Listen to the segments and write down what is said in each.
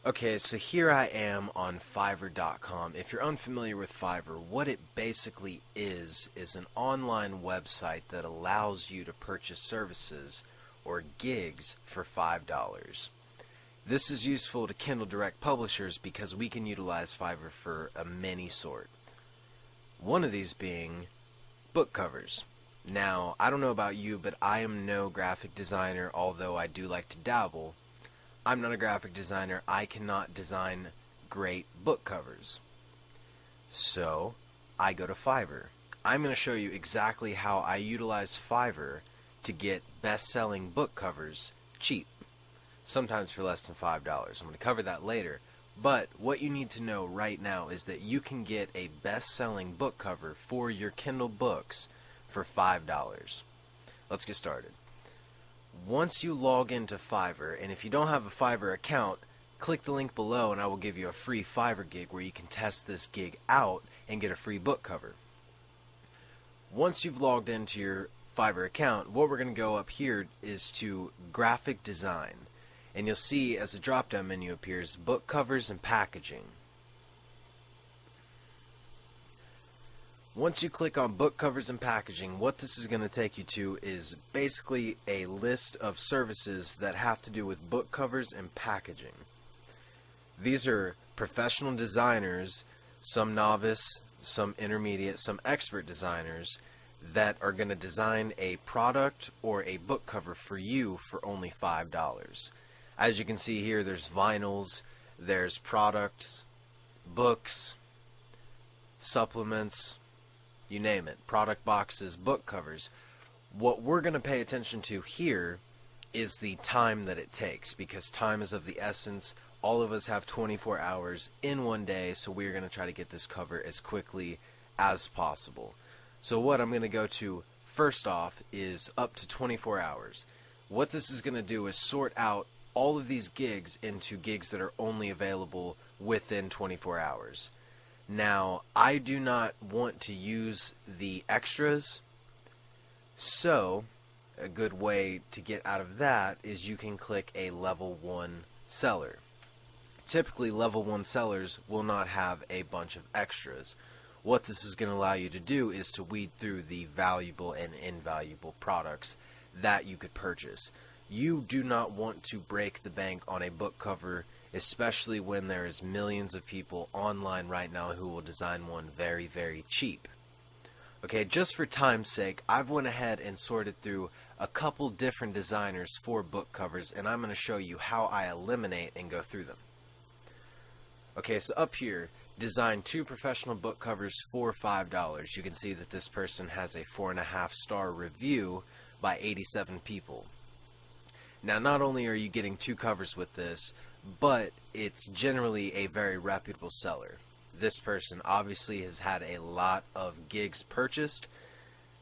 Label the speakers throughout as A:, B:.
A: Okay, so here I am on Fiverr.com. If you're unfamiliar with Fiverr, what it basically is an online website that allows you to purchase services or gigs for $5. This is useful to Kindle Direct publishers because we can utilize Fiverr for a many sort. One of these being book covers. Now, I don't know about you, but I am no graphic designer, although I do like to dabble. I'm not a graphic designer. I cannot design great book covers. So, I go to Fiverr. I'm going to show you exactly how I utilize Fiverr to get best-selling book covers cheap. Sometimes for less than $5. I'm going to cover that later. But what you need to know right now is that you can get a best-selling book cover for your Kindle books for $5. Let's get started. Once you log into Fiverr, and if you don't have a Fiverr account, click the link below and I will give you a free Fiverr gig where you can test this gig out and get a free book cover. Once you've logged into your Fiverr account, what we're going to go up here is to graphic design. And you'll see as the drop down menu appears, book covers and packaging. Once you click on book covers and packaging, what this is going to take you to is basically a list of services that have to do with book covers and packaging. These are professional designers, some novice, some intermediate, some expert designers that are going to design a product or a book cover for you for only $5. As you can see here, there's vinyls, there's products, books, supplements, you name it, product boxes, book covers. What we're going to pay attention to here is the time that it takes, because time is of the essence. All of us have 24 hours in one day, so we're going to try to get this cover as quickly as possible. So what I'm going to go to first off is up to 24 hours. What this is going to do is sort out all of these gigs into gigs that are only available within 24 hours. Now, I do not want to use the extras, so a good way to get out of that is you can click a level 1 seller. Typically, level 1 sellers will not have a bunch of extras. What this is going to allow you to do is to weed through the valuable and invaluable products that you could purchase. You do not want to break the bank on a book cover, especially when there is millions of people online right now who will design one very, very cheap. Okay, just for time's sake, I've went ahead and sorted through a couple different designers for book covers, and I'm going to show you how I eliminate and go through them. Okay, so up here, design 2 professional book covers for $5. You can see that this person has a 4.5-star review by 87 people. Now, not only are you getting 2 covers with this, but it's generally a very reputable seller. This person obviously has had a lot of gigs purchased,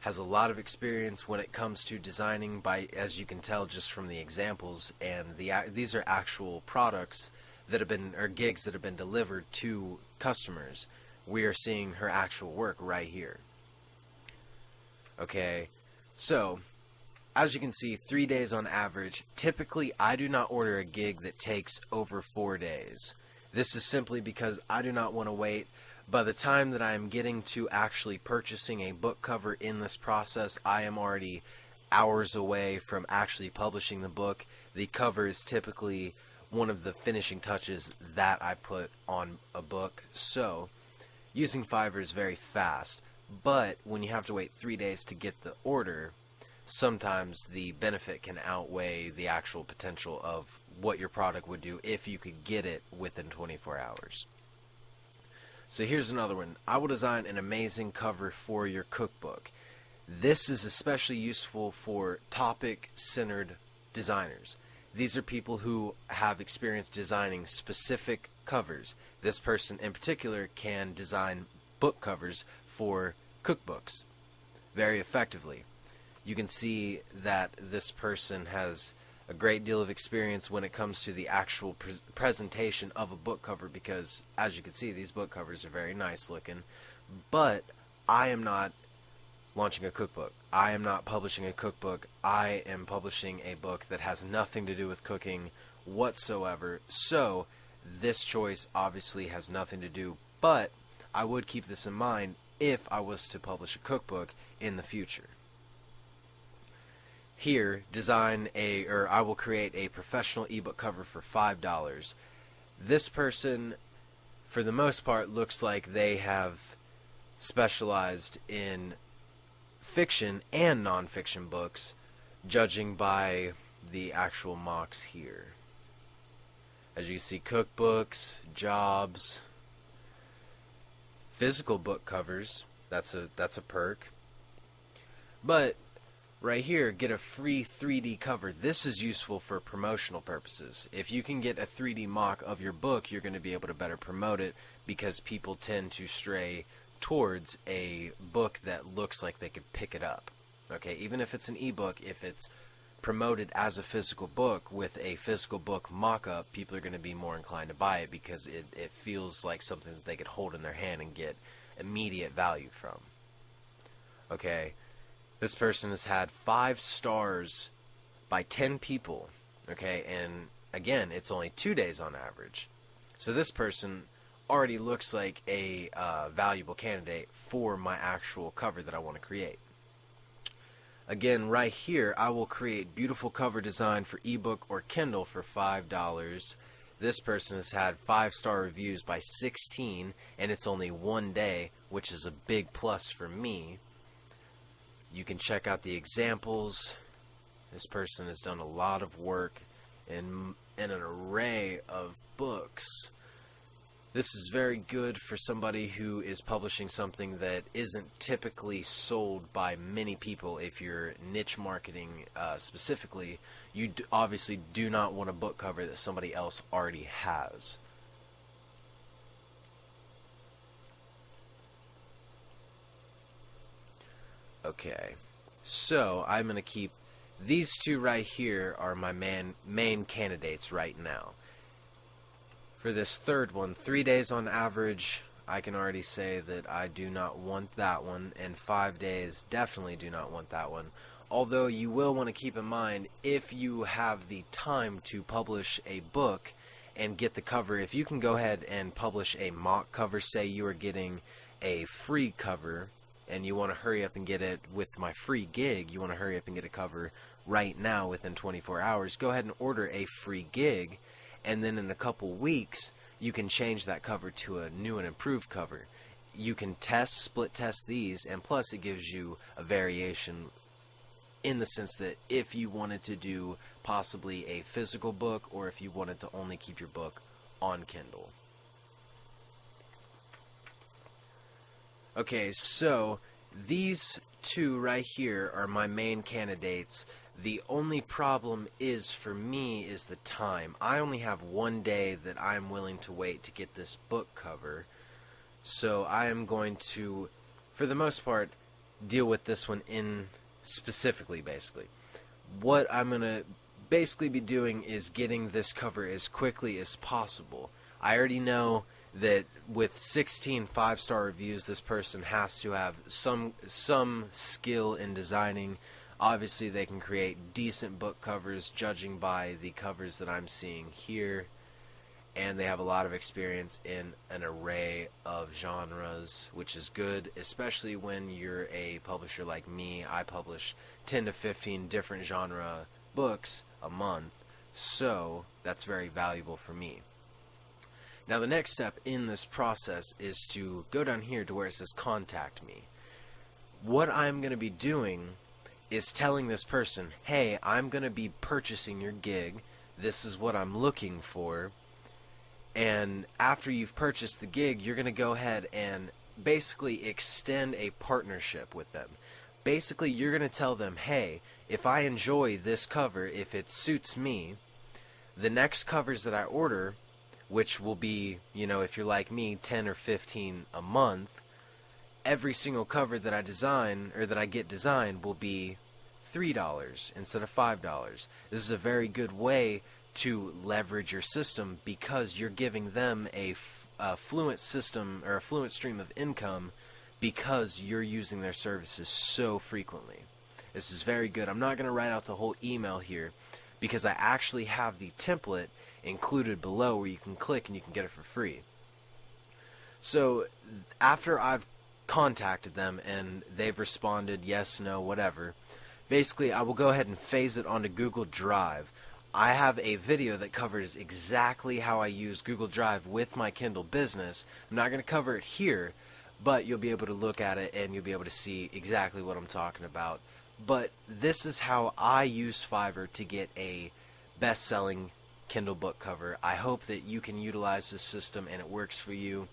A: has a lot of experience when it comes to designing, by, as you can tell just from the examples, and these are actual products that have been, or gigs that have been delivered to customers. We are seeing her actual work right here. Okay, so as you can see, 3 days on average. Typically, I do not order a gig that takes over 4 days. This is simply because I do not want to wait. By the time that I am getting to actually purchasing a book cover in this process, I am already hours away from actually publishing the book. The cover is typically one of the finishing touches that I put on a book. So, using Fiverr is very fast. But when you have to wait 3 days to get the order, sometimes the benefit can outweigh the actual potential of what your product would do if you could get it within 24 hours. So here's another one. I will design an amazing cover for your cookbook. This is especially useful for topic-centered designers. These are people who have experience designing specific covers. This person in particular can design book covers for cookbooks very effectively. You can see that this person has a great deal of experience when it comes to the actual presentation of a book cover, because as you can see, these book covers are very nice looking. But I am not launching a cookbook. I am not publishing a cookbook. I am publishing a book that has nothing to do with cooking whatsoever. So This choice obviously has nothing to do, but I would keep this in mind if I was to publish a cookbook in the future. Here, I will create a professional ebook cover for $5. This person, for the most part, looks like they have specialized in fiction and nonfiction books, judging by the actual mocks here. As you can see, cookbooks, jobs, physical book covers, that's a perk. But right here, get a free 3D cover. This is useful for promotional purposes. If you can get a 3D mock of your book, you're going to be able to better promote it, because people tend to stray towards a book that looks like they could pick it up. Okay, even if it's an ebook, if it's promoted as a physical book with a physical book mock-up, people are going to be more inclined to buy it because it feels like something that they could hold in their hand and get immediate value from. Okay, this person has had 5 stars by 10 people, okay, and again, it's only 2 days on average. So this person already looks like a valuable candidate for my actual cover that I want to create. Again, right here, I will create beautiful cover design for ebook or Kindle for $5. This person has had 5-star reviews by 16, and it's only 1 day, which is a big plus for me. You can check out the examples. This person has done a lot of work in an array of books. This is very good for somebody who is publishing something that isn't typically sold by many people. If you're niche marketing specifically, you obviously do not want a book cover that somebody else already has. Okay, so I'm going to keep these two right here are my main candidates right now. For this third one, 3 days on average, I can already say that I do not want that one, and 5 days definitely do not want that one. Although you will want to keep in mind, if you have the time to publish a book and get the cover, if you can go ahead and publish a mock cover, say you are getting a free cover and you want to hurry up and get it with my free gig, you want to hurry up and get a cover right now within 24 hours, go ahead and order a free gig. And then in a couple weeks, you can change that cover to a new and improved cover. You can split test these, and plus it gives you a variation in the sense that if you wanted to do possibly a physical book, or if you wanted to only keep your book on Kindle. Okay, so these two right here are my main candidates. The only problem is, for me, is the time. I only have 1 day that I'm willing to wait to get this book cover. So I am going to, for the most part, deal with this one in specifically, basically. What I'm going to basically be doing is getting this cover as quickly as possible. I already know that with 16 5-star reviews, this person has to have some skill in designing. Obviously, they can create decent book covers, judging by the covers that I'm seeing here. And they have a lot of experience in an array of genres, which is good, especially when you're a publisher like me. I publish 10 to 15 different genre books a month, so that's very valuable for me. Now, the next step in this process is to go down here to where it says Contact Me. What I'm going to be doing is telling this person, hey, I'm going to be purchasing your gig. This is what I'm looking for. And after you've purchased the gig, you're going to go ahead and basically extend a partnership with them. Basically, you're going to tell them, hey, if I enjoy this cover, if it suits me, the next covers that I order, which will be, if you're like me, 10 or 15 a month, every single cover that I design, or that I get designed, will be $3 instead of $5. This is a very good way to leverage your system, because you're giving them a fluent system, or a fluent stream of income, because you're using their services so frequently. This is very good. I'm not going to write out the whole email here, because I actually have the template, included below where you can click and you can get it for free. So after I've contacted them and they've responded yes, no, whatever, basically I will go ahead and phase it onto Google Drive. I have a video that covers exactly how I use Google Drive with my Kindle business. I'm not going to cover it here, but you'll be able to look at it and you'll be able to see exactly what I'm talking about. But this is how I use Fiverr to get a best-selling Kindle book cover. I hope that you can utilize this system and it works for you.